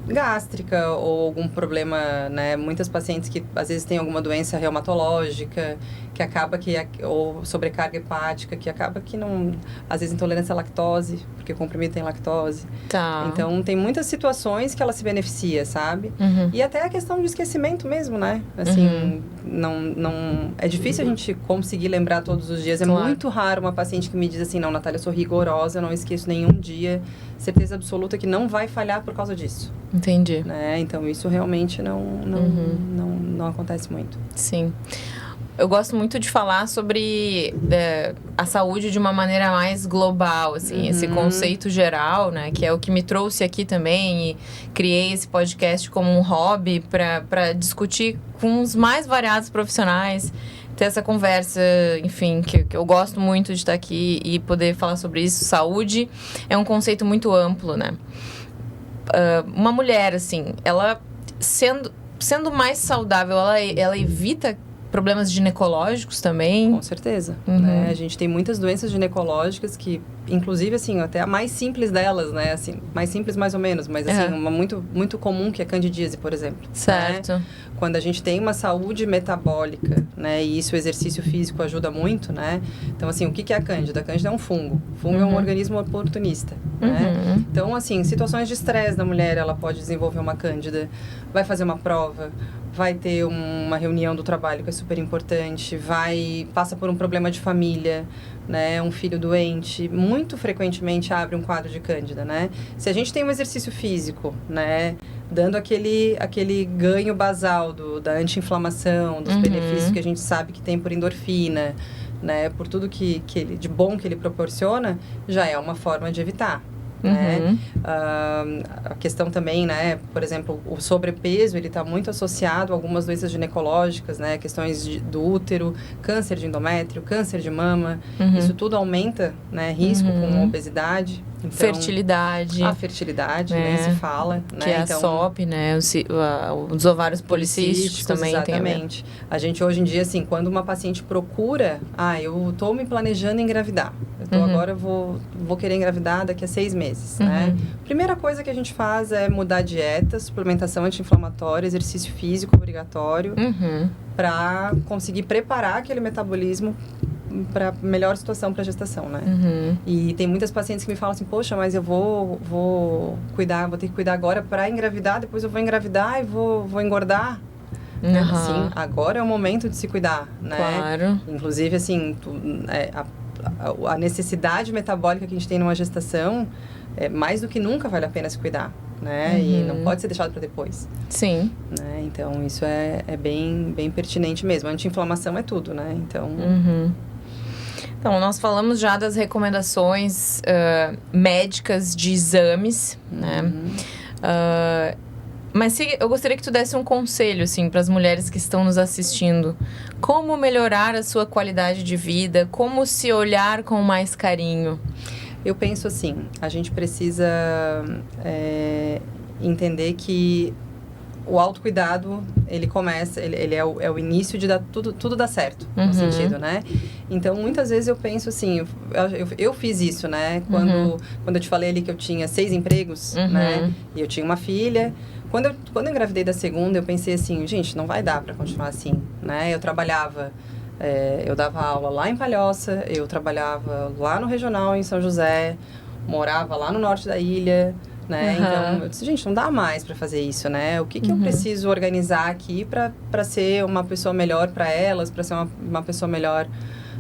[SPEAKER 2] gástrica ou algum problema, né? Muitas pacientes que às vezes têm alguma doença reumatológica, que acaba ou sobrecarga hepática, que acaba que não... Às vezes intolerância à lactose, porque o comprimido tem lactose.
[SPEAKER 1] Tá.
[SPEAKER 2] Então, tem muitas situações que ela se beneficia, sabe? E até a questão de esquecimento mesmo, né? Assim, não... É difícil a gente conseguir lembrar todos os dias. É muito raro uma paciente que me diz assim, não, Natália, eu sou rigorosa, eu não esqueço nenhum dia. Certeza absoluta que não vai falhar por causa disso.
[SPEAKER 1] Entendi.
[SPEAKER 2] Né? Então, isso realmente não acontece muito.
[SPEAKER 1] Sim. Eu gosto muito de falar sobre a saúde de uma maneira mais global, assim, esse conceito geral, né? Que é o que me trouxe aqui também e criei esse podcast como um hobby para discutir com os mais variados profissionais, ter essa conversa, enfim, que eu gosto muito de estar aqui e poder falar sobre isso. Saúde é um conceito muito amplo, né? Uma mulher, assim, ela sendo mais saudável, ela evita problemas ginecológicos também?
[SPEAKER 2] Com certeza. Né? A gente tem muitas doenças ginecológicas que, inclusive, assim, até a mais simples delas, né? Assim, mais simples mais ou menos, mas assim, uma muito, muito comum que é a candidíase, por exemplo.
[SPEAKER 1] Certo.
[SPEAKER 2] Né? Quando a gente tem uma saúde metabólica, né? E isso o exercício físico ajuda muito, né? Então, assim, o que é a cândida? A cândida é um fungo. O fungo é um organismo oportunista, né? Então, assim, em situações de estresse da mulher, ela pode desenvolver uma cândida, vai fazer uma prova, vai ter uma reunião do trabalho que é super importante, passa por um problema de família, né, um filho doente, muito frequentemente abre um quadro de cândida, né? Se a gente tem um exercício físico, né, dando aquele ganho basal da anti-inflamação, dos benefícios que a gente sabe que tem por endorfina, né, por tudo de bom que ele proporciona, já é uma forma de evitar. Né? A questão também, né, por exemplo, o sobrepeso, ele está muito associado a algumas doenças ginecológicas, né, questões do útero, câncer de endométrio, câncer de mama, isso tudo aumenta, né, risco com obesidade. Então,
[SPEAKER 1] fertilidade.
[SPEAKER 2] A fertilidade, nem se fala.
[SPEAKER 1] Que é
[SPEAKER 2] então,
[SPEAKER 1] a SOP, né? Os ovários policísticos também
[SPEAKER 2] exatamente.
[SPEAKER 1] tem
[SPEAKER 2] a gente hoje em dia, assim, quando uma paciente procura, eu estou me planejando engravidar. Agora eu vou querer engravidar daqui a 6 meses, né? Primeira coisa que a gente faz é mudar a dieta, suplementação anti-inflamatória, exercício físico obrigatório, para conseguir preparar aquele metabolismo para melhor situação para a gestação, né? E tem muitas pacientes que me falam assim, poxa, mas eu vou ter que cuidar agora para engravidar, depois eu vou engravidar e vou engordar. Assim, agora é o momento de se cuidar, né?
[SPEAKER 1] Claro.
[SPEAKER 2] Inclusive, assim, a necessidade metabólica que a gente tem numa gestação, mais do que nunca vale a pena se cuidar, né? E não pode ser deixado para depois.
[SPEAKER 1] Sim.
[SPEAKER 2] Né? Então, isso é bem, bem pertinente mesmo. A anti-inflamação é tudo, né? Então...
[SPEAKER 1] Então, nós falamos já das recomendações médicas de exames, né? Mas eu gostaria que tu desse um conselho, assim, para as mulheres que estão nos assistindo. Como melhorar a sua qualidade de vida? Como se olhar com mais carinho?
[SPEAKER 2] Eu penso assim, a gente precisa entender que o autocuidado, ele começa, ele é o início de tudo dar certo, no sentido, né? Então, muitas vezes eu penso assim, eu fiz isso, né? Quando eu te falei ali que eu tinha 6 empregos, né? E eu tinha uma filha. Quando eu engravidei da segunda, eu pensei assim, gente, não vai dar para continuar assim, né? Eu trabalhava, eu dava aula lá em Palhoça, eu trabalhava lá no Regional, em São José, morava lá no norte da ilha, né? Então, eu disse, gente, não dá mais para fazer isso, né? O que eu preciso organizar aqui para ser uma pessoa melhor para elas, para ser uma pessoa melhor,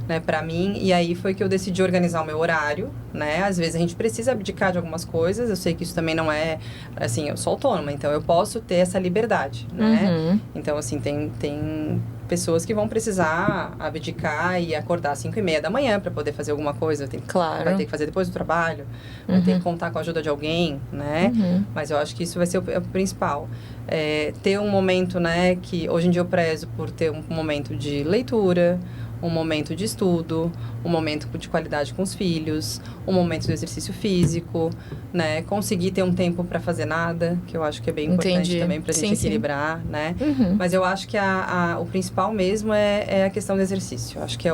[SPEAKER 2] né, para mim? E aí foi que eu decidi organizar o meu horário, né? Às vezes a gente precisa abdicar de algumas coisas, eu sei que isso também não é, assim, eu sou autônoma, então eu posso ter essa liberdade, né? Então, assim, tem pessoas que vão precisar abdicar e acordar às 5:30 da manhã para poder fazer alguma coisa.
[SPEAKER 1] Claro.
[SPEAKER 2] Vai ter que fazer depois do trabalho, vai ter que contar com a ajuda de alguém, né? Mas eu acho que isso vai ser o principal. Ter um momento, né, que hoje em dia eu prezo por ter um momento de leitura, um momento de estudo, um momento de qualidade com os filhos, um momento de exercício físico, né? Conseguir ter um tempo para fazer nada, que eu acho que é bem importante também para a gente equilibrar, né? Mas eu acho que o principal mesmo é a questão do exercício. Eu acho que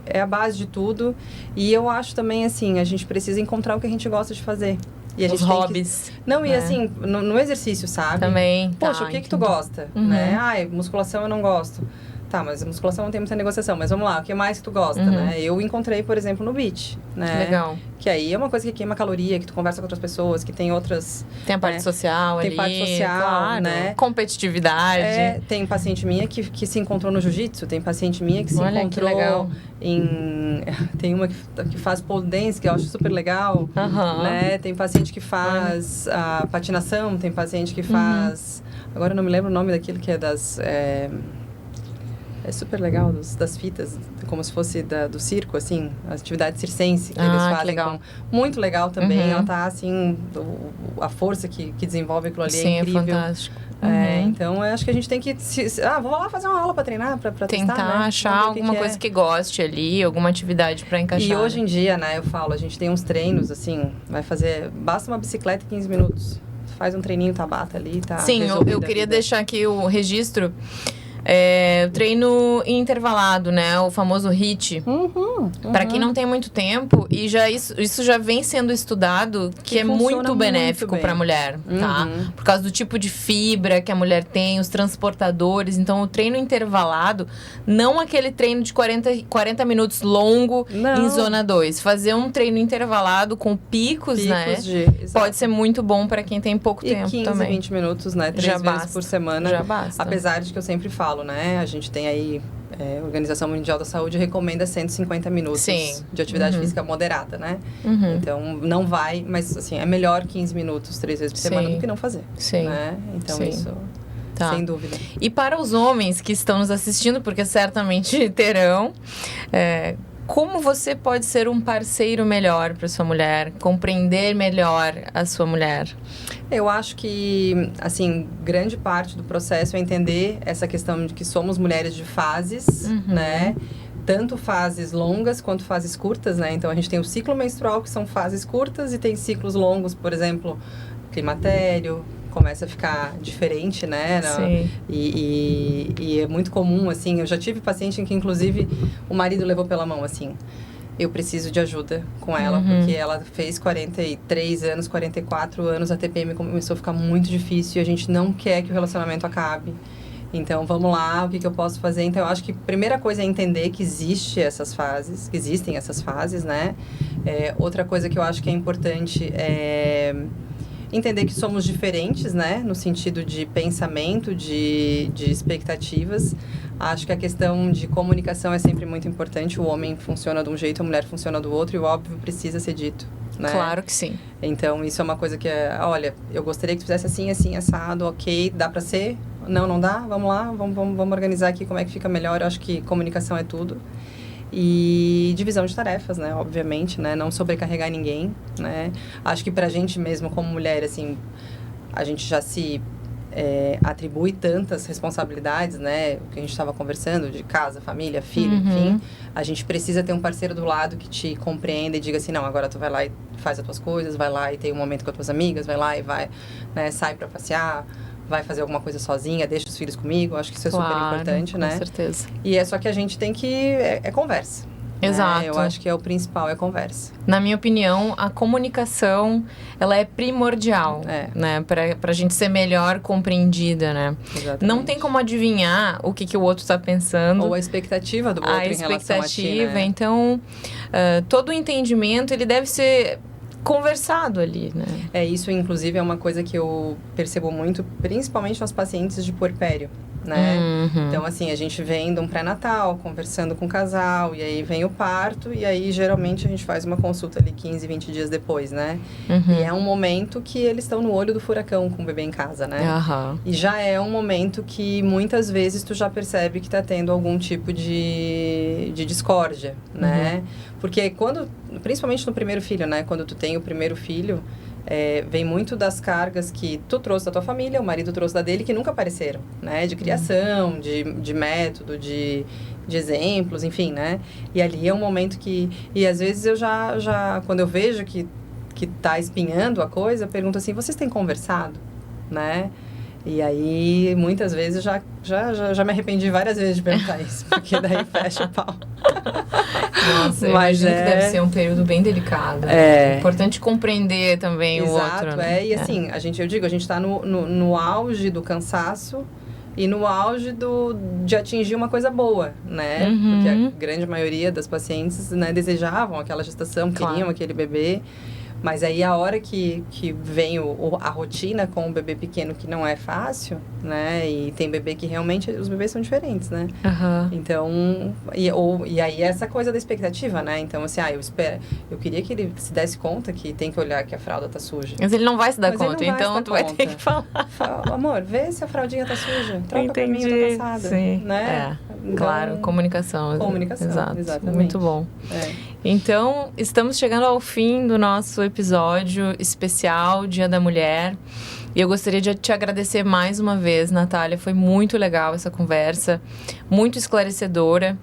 [SPEAKER 2] é a base de tudo. E eu acho também, assim, a gente precisa encontrar o que a gente gosta de fazer. E
[SPEAKER 1] os hobbies.
[SPEAKER 2] Não, e assim, no exercício, sabe?
[SPEAKER 1] Também.
[SPEAKER 2] Poxa, o que tu gosta? Né? Musculação eu não gosto. Tá, mas a musculação não tem muita negociação. Mas vamos lá, o que mais que tu gosta, né? Eu encontrei, por exemplo, no beach, né?
[SPEAKER 1] Legal.
[SPEAKER 2] Que aí é uma coisa que queima caloria, que tu conversa com outras pessoas, que tem outras...
[SPEAKER 1] Tem a parte social ali.
[SPEAKER 2] Tem parte social,
[SPEAKER 1] claro,
[SPEAKER 2] né?
[SPEAKER 1] Competitividade.
[SPEAKER 2] Tem paciente minha que se encontrou no jiu-jitsu, tem paciente minha que se encontrou em... Tem uma que faz pole dance, que eu acho super legal, né? Tem paciente que faz patinação, tem paciente que faz... Agora eu não me lembro o nome daquilo que é das... É super legal, das fitas, como se fosse do circo, assim, a atividade circense que eles fazem.
[SPEAKER 1] Legal.
[SPEAKER 2] Muito legal também, ela tá, assim, a força que desenvolve aquilo ali é incrível.
[SPEAKER 1] Sim, é fantástico.
[SPEAKER 2] Então, eu acho que a gente tem que... vou lá fazer uma aula pra treinar, pra
[SPEAKER 1] tentar
[SPEAKER 2] testar, né?
[SPEAKER 1] Achar alguma coisa que goste ali, alguma atividade pra encaixar.
[SPEAKER 2] E hoje em dia, né, eu falo, a gente tem uns treinos, assim, basta uma bicicleta em 15 minutos. Faz um treininho Tabata ali, tá?
[SPEAKER 1] Sim, eu queria deixar aqui o registro... o treino intervalado, né? O famoso HIIT. Para quem não tem muito tempo, e isso já vem sendo estudado, que é muito benéfico para a mulher, tá? Por causa do tipo de fibra que a mulher tem, os transportadores. Então, o treino intervalado, não aquele treino de 40 minutos longo em zona 2. Fazer um treino intervalado com picos, né? Pode ser muito bom para quem tem pouco tempo
[SPEAKER 2] 15,
[SPEAKER 1] também.
[SPEAKER 2] 20 minutos, né? 3 vezes por semana.
[SPEAKER 1] Já basta.
[SPEAKER 2] Apesar de que eu sempre falo, né? A gente tem aí, a Organização Mundial da Saúde recomenda 150 minutos de atividade física moderada, né? Então, não vai, mas assim, é melhor 15 minutos 3 vezes por semana do que não fazer. Né? Então, isso... Sem dúvida.
[SPEAKER 1] E para os homens que estão nos assistindo, porque certamente terão... como você pode ser um parceiro melhor para sua mulher? Compreender melhor a sua mulher?
[SPEAKER 2] Eu acho que, assim, grande parte do processo é entender essa questão de que somos mulheres de fases, né? Tanto fases longas quanto fases curtas, né? Então, a gente tem o ciclo menstrual, que são fases curtas, e tem ciclos longos, por exemplo, climatério, começa a ficar diferente, né?
[SPEAKER 1] Sim.
[SPEAKER 2] E é muito comum, assim, eu já tive paciente em que, inclusive, o marido levou pela mão, assim, eu preciso de ajuda com ela, porque ela fez 43 anos, 44 anos, a TPM começou a ficar muito difícil e a gente não quer que o relacionamento acabe. Então, vamos lá, o que eu posso fazer? Então, eu acho que a primeira coisa é entender que existem essas fases, né? Outra coisa que eu acho que é importante é entender que somos diferentes, né? No sentido de pensamento, de expectativas. Acho que a questão de comunicação é sempre muito importante. O homem funciona de um jeito, a mulher funciona do outro. E o óbvio precisa ser dito, né?
[SPEAKER 1] Claro que sim.
[SPEAKER 2] Então, isso é uma coisa que olha, eu gostaria que tu fizesse assim, assim, assado, ok, dá pra ser? Não dá? Vamos lá, vamos organizar aqui como é que fica melhor. Eu acho que comunicação é tudo. E divisão de tarefas, né? Obviamente, né? Não sobrecarregar ninguém, né? Acho que pra gente mesmo, como mulher, assim, a gente já se atribui tantas responsabilidades, né? O que a gente estava conversando, de casa, família, filho, enfim. A gente precisa ter um parceiro do lado que te compreenda e diga assim, não, agora tu vai lá e faz as tuas coisas, vai lá e tem um momento com as tuas amigas, vai lá e né, sai pra passear, vai fazer alguma coisa sozinha, deixa os filhos comigo. Acho que isso é super importante, né?
[SPEAKER 1] Com certeza.
[SPEAKER 2] E só que a gente tem que... É conversa.
[SPEAKER 1] Exato.
[SPEAKER 2] Eu acho que é o principal, é conversa.
[SPEAKER 1] Na minha opinião, a comunicação, ela é primordial, né? Pra gente ser melhor compreendida, né?
[SPEAKER 2] Exatamente.
[SPEAKER 1] Não tem como adivinhar o que o outro tá pensando.
[SPEAKER 2] Ou a expectativa do outro em relação a ti, né?
[SPEAKER 1] Então, todo o entendimento, ele deve ser conversado ali, né?
[SPEAKER 2] Isso inclusive é uma coisa que eu percebo muito, principalmente nos pacientes de puerpério, né? Então, assim, a gente vem de um pré-natal, conversando com o casal, e aí vem o parto, e aí, geralmente, a gente faz uma consulta ali 15, 20 dias depois, né? E é um momento que eles estão no olho do furacão com o bebê em casa, né? E já é um momento que, muitas vezes, tu já percebe que tá tendo algum tipo de discórdia, né? Porque principalmente no primeiro filho, né? Quando tu tem o primeiro filho, vem muito das cargas que tu trouxe da tua família, o marido trouxe da dele, que nunca apareceram, né? De criação, de método, de exemplos, enfim, né? E ali é um momento que... E às vezes eu já quando eu vejo que tá espinhando a coisa, eu pergunto assim, vocês têm conversado, né? E aí, muitas vezes, já me arrependi várias vezes de perguntar isso, porque daí fecha o pau.
[SPEAKER 1] Nossa, mas que deve ser um período bem delicado. É importante compreender também o outro, né?
[SPEAKER 2] E assim, a gente tá no auge do cansaço e no auge de atingir uma coisa boa, né? Porque a grande maioria das pacientes, né, desejavam aquela gestação, queriam aquele bebê. Mas aí a hora que vem a rotina com o bebê pequeno, que não é fácil, né? E tem bebê que realmente, os bebês são diferentes, né? Então, e aí essa coisa da expectativa, né? Então, assim, eu queria que ele se desse conta que tem que olhar que a fralda tá suja.
[SPEAKER 1] Mas ele não vai se dar conta, então tu vai ter que falar.
[SPEAKER 2] Amor, vê se a fraldinha tá suja, troca pra mim, eu tô cansada.
[SPEAKER 1] Sim.
[SPEAKER 2] Né?
[SPEAKER 1] Então, claro, comunicação.
[SPEAKER 2] Exato. Exatamente.
[SPEAKER 1] Muito bom. Então, estamos chegando ao fim do nosso episódio especial Dia da Mulher. E eu gostaria de te agradecer mais uma vez, Natália. Foi muito legal essa conversa, muito esclarecedora.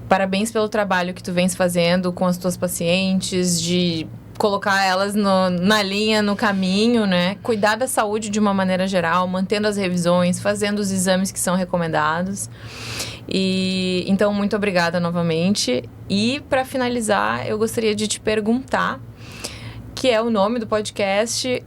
[SPEAKER 1] Parabéns pelo trabalho que tu vens fazendo com as tuas pacientes, de colocar elas na linha, no caminho, né? Cuidar da saúde de uma maneira geral, mantendo as revisões, fazendo os exames que são recomendados. E então, muito obrigada novamente. E para finalizar, eu gostaria de te perguntar, que é o nome do podcast,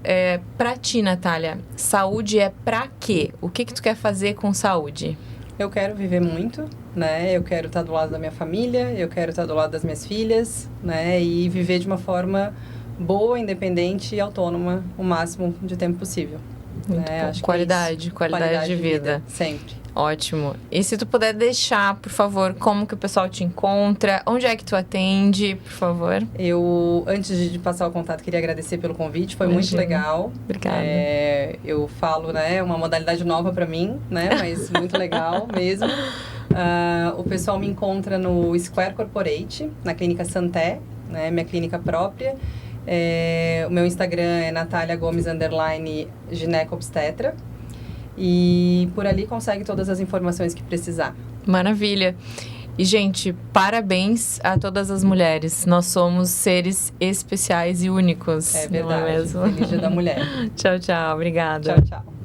[SPEAKER 1] pra ti, Natália, saúde é pra quê? O que tu quer fazer com saúde?
[SPEAKER 2] Eu quero viver muito, né? Eu quero estar do lado da minha família, eu quero estar do lado das minhas filhas, né? E viver de uma forma boa, independente e autônoma o máximo de tempo possível.
[SPEAKER 1] Acho qualidade de vida.
[SPEAKER 2] Sempre.
[SPEAKER 1] Ótimo. E se tu puder deixar, por favor, como que o pessoal te encontra, onde é que tu atende, por favor?
[SPEAKER 2] Eu, antes de passar o contato, queria agradecer pelo convite, foi muito legal.
[SPEAKER 1] Obrigada.
[SPEAKER 2] Eu falo, né, uma modalidade nova para mim, né, mas muito legal mesmo. O pessoal me encontra no Square Corporate, na Clínica Santé, né, minha clínica própria. O meu Instagram é Natália Gomes _gineco-obstetra. E por ali consegue todas as informações que precisar.
[SPEAKER 1] Maravilha. E, gente, parabéns a todas as mulheres. Nós somos seres especiais e únicos.
[SPEAKER 2] É verdade.
[SPEAKER 1] Não é mesmo?
[SPEAKER 2] Feliz Dia da Mulher.
[SPEAKER 1] Tchau, tchau. Obrigada.
[SPEAKER 2] Tchau, tchau.